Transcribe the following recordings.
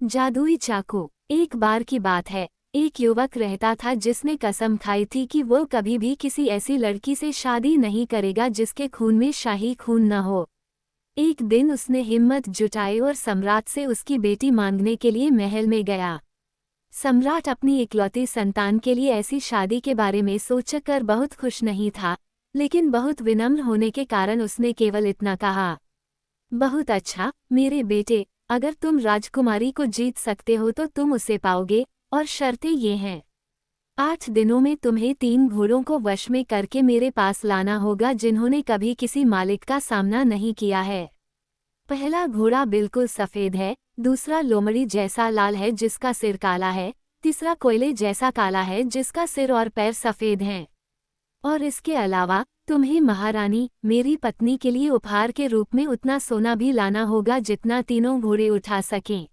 जादुई चाकू। एक बार की बात है, एक युवक रहता था जिसने कसम खाई थी कि वो कभी भी किसी ऐसी लड़की से शादी नहीं करेगा जिसके खून में शाही खून न हो। एक दिन उसने हिम्मत जुटाई और सम्राट से उसकी बेटी मांगने के लिए महल में गया। सम्राट अपनी इकलौती संतान के लिए ऐसी शादी के बारे में सोचकर बहुत खुश नहीं था, लेकिन बहुत विनम्र होने के कारण उसने केवल इतना कहा, बहुत अच्छा मेरे बेटे, अगर तुम राजकुमारी को जीत सकते हो तो तुम उसे पाओगे, और शर्तें ये हैं। 8 दिनों में तुम्हें 3 घोड़ों को वश में करके मेरे पास लाना होगा जिन्होंने कभी किसी मालिक का सामना नहीं किया है। पहला घोड़ा बिल्कुल सफ़ेद है, दूसरा लोमड़ी जैसा लाल है जिसका सिर काला है, तीसरा कोयले जैसा काला है जिसका सिर और पैर सफ़ेद हैं। और इसके अलावा तुम्हें महारानी मेरी पत्नी के लिए उपहार के रूप में उतना सोना भी लाना होगा जितना तीनों घोड़े उठा सकें।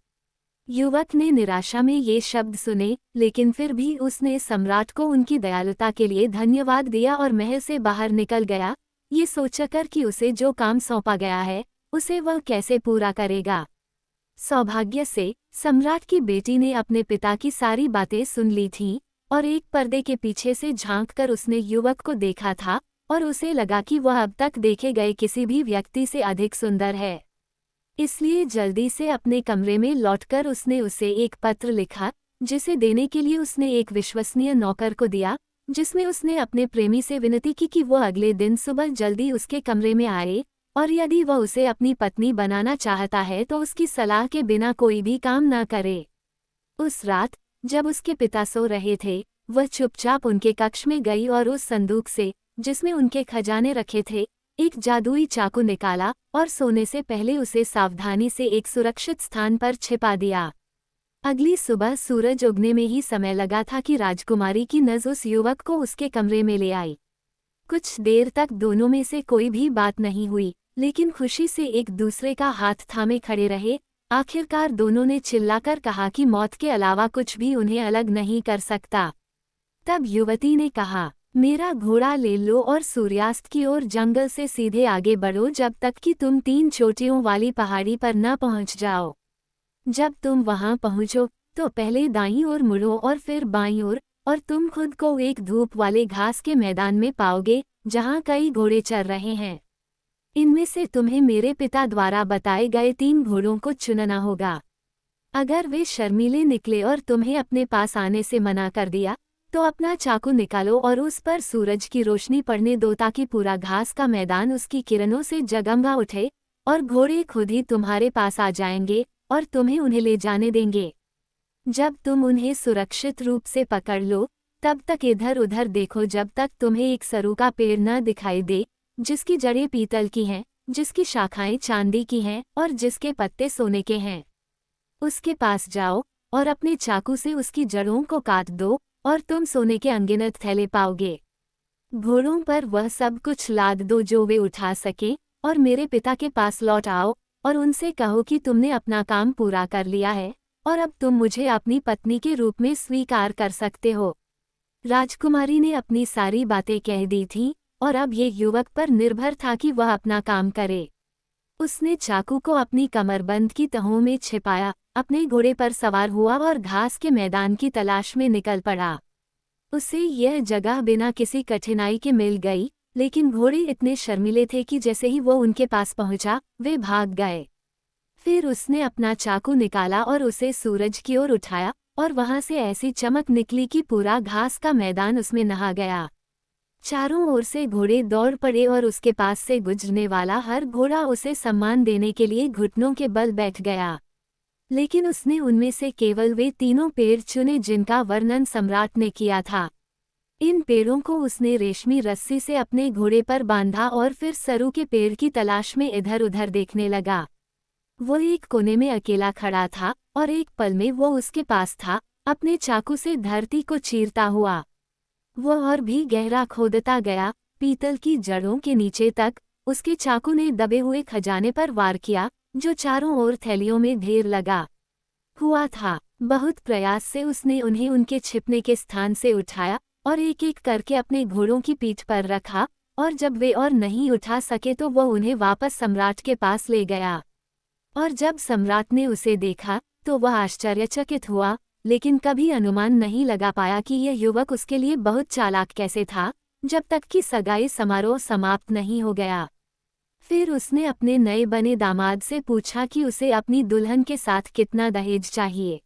युवक ने निराशा में ये शब्द सुने, लेकिन फिर भी उसने सम्राट को उनकी दयालुता के लिए धन्यवाद दिया और महल से बाहर निकल गया, ये सोचकर कि उसे जो काम सौंपा गया है उसे वह कैसे पूरा करेगा। सौभाग्य से सम्राट की बेटी ने अपने पिता की सारी बातें सुन ली थीं, और एक पर्दे के पीछे से झांककर उसने युवक को देखा था और उसे लगा कि वह अब तक देखे गए किसी भी व्यक्ति से अधिक सुंदर है। इसलिए जल्दी से अपने कमरे में लौटकर उसने उसे एक पत्र लिखा, जिसे देने के लिए उसने एक विश्वसनीय नौकर को दिया, जिसमें उसने अपने प्रेमी से विनती की कि वह अगले दिन सुबह जल्दी उसके कमरे में आए, और यदि वह उसे अपनी पत्नी बनाना चाहता है तो उसकी सलाह के बिना कोई भी काम न करे। उस रात जब उसके पिता सो रहे थे, वह चुपचाप उनके कक्ष में गई और उस संदूक से, जिसमें उनके खजाने रखे थे, एक जादुई चाकू निकाला और सोने से पहले उसे सावधानी से एक सुरक्षित स्थान पर छिपा दिया। अगली सुबह सूरज उगने में ही समय लगा था कि राजकुमारी की नज़र उस युवक को उसके कमरे में ले आई। कुछ देर तक दोनों में से कोई भी बात नहीं हुई, लेकिन खुशी से एक दूसरे का हाथ थामे खड़े रहे। आखिरकार दोनों ने चिल्लाकर कहा कि मौत के अलावा कुछ भी उन्हें अलग नहीं कर सकता। तब युवती ने कहा, मेरा घोड़ा ले लो और सूर्यास्त की ओर जंगल से सीधे आगे बढ़ो जब तक कि तुम 3 चोटियों वाली पहाड़ी पर न पहुंच जाओ। जब तुम वहां पहुंचो तो पहले दाईं ओर मुड़ो और फिर बाईं ओर, और तुम खुद को एक धूप वाले घास के मैदान में पाओगे जहां कई घोड़े चल रहे हैं। इनमें से तुम्हें मेरे पिता द्वारा बताए गए 3 घोड़ों को चुनना होगा। अगर वे शर्मीले निकले और तुम्हें अपने पास आने से मना कर दिया, तो अपना चाकू निकालो और उस पर सूरज की रोशनी पड़ने दो ताकि पूरा घास का मैदान उसकी किरणों से जगमगा उठे, और घोड़े खुद ही तुम्हारे पास आ जाएंगे और तुम्हें उन्हें ले जाने देंगे। जब तुम उन्हें सुरक्षित रूप से पकड़ लो, तब तक इधर उधर देखो जब तक तुम्हें एक सरू का पेड़ न दिखाई दे, जिसकी जड़ें पीतल की हैं, जिसकी शाखाएं चांदी की हैं और जिसके पत्ते सोने के हैं। उसके पास जाओ और अपने चाकू से उसकी जड़ों को काट दो, और तुम सोने के अनगिनत थैले पाओगे। घोड़ों पर वह सब कुछ लाद दो जो वे उठा सकें, और मेरे पिता के पास लौट आओ और उनसे कहो कि तुमने अपना काम पूरा कर लिया है, और अब तुम मुझे अपनी पत्नी के रूप में स्वीकार कर सकते हो। राजकुमारी ने अपनी सारी बातें कह दी थीं, और अब ये युवक पर निर्भर था कि वह अपना काम करे। उसने चाकू को अपनी कमरबंद की तहों में छिपाया, अपने घोड़े पर सवार हुआ और घास के मैदान की तलाश में निकल पड़ा। उसे यह जगह बिना किसी कठिनाई के मिल गई, लेकिन घोड़े इतने शर्मीले थे कि जैसे ही वो उनके पास पहुंचा, वे भाग गए। फिर उसने अपना चाकू निकाला और उसे सूरज की ओर उठाया, और वहां से ऐसी चमक निकली कि पूरा घास का मैदान उसमें नहा गया। चारों ओर से घोड़े दौड़ पड़े और उसके पास से गुजरने वाला हर घोड़ा उसे सम्मान देने के लिए घुटनों के बल बैठ गया। लेकिन उसने उनमें से केवल वे 3 पेड़ चुने जिनका वर्णन सम्राट ने किया था। इन पेड़ों को उसने रेशमी रस्सी से अपने घोड़े पर बांधा और फिर सरू के पेड़ की तलाश में इधर उधर देखने लगा। वो एक कोने में अकेला खड़ा था, और एक पल में वो उसके पास था, अपने चाकू से धरती को चीरता हुआ। वो और भी गहरा खोदता गया, पीतल की जड़ों के नीचे तक। उसके चाकू ने दबे हुए खजाने पर वार किया, जो चारों ओर थैलियों में ढेर लगा हुआ था। बहुत प्रयास से उसने उन्हें उनके छिपने के स्थान से उठाया और एक एक करके अपने घोड़ों की पीठ पर रखा, और जब वे और नहीं उठा सके तो वह उन्हें वापस सम्राट के पास ले गया। और जब सम्राट ने उसे देखा तो वह आश्चर्यचकित हुआ, लेकिन कभी अनुमान नहीं लगा पाया कि यह युवक उसके लिए बहुत चालाक कैसे था, जब तक कि सगाई समारोह समाप्त नहीं हो गया। फिर उसने अपने नए बने दामाद से पूछा कि उसे अपनी दुल्हन के साथ कितना दहेज चाहिए,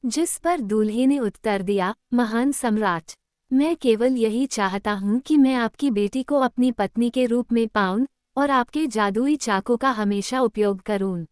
जिस पर दूल्हे ने उत्तर दिया, महान सम्राट, मैं केवल यही चाहता हूँ कि मैं आपकी बेटी को अपनी पत्नी के रूप में पाऊं और आपके जादुई चाकू का हमेशा उपयोग करूं।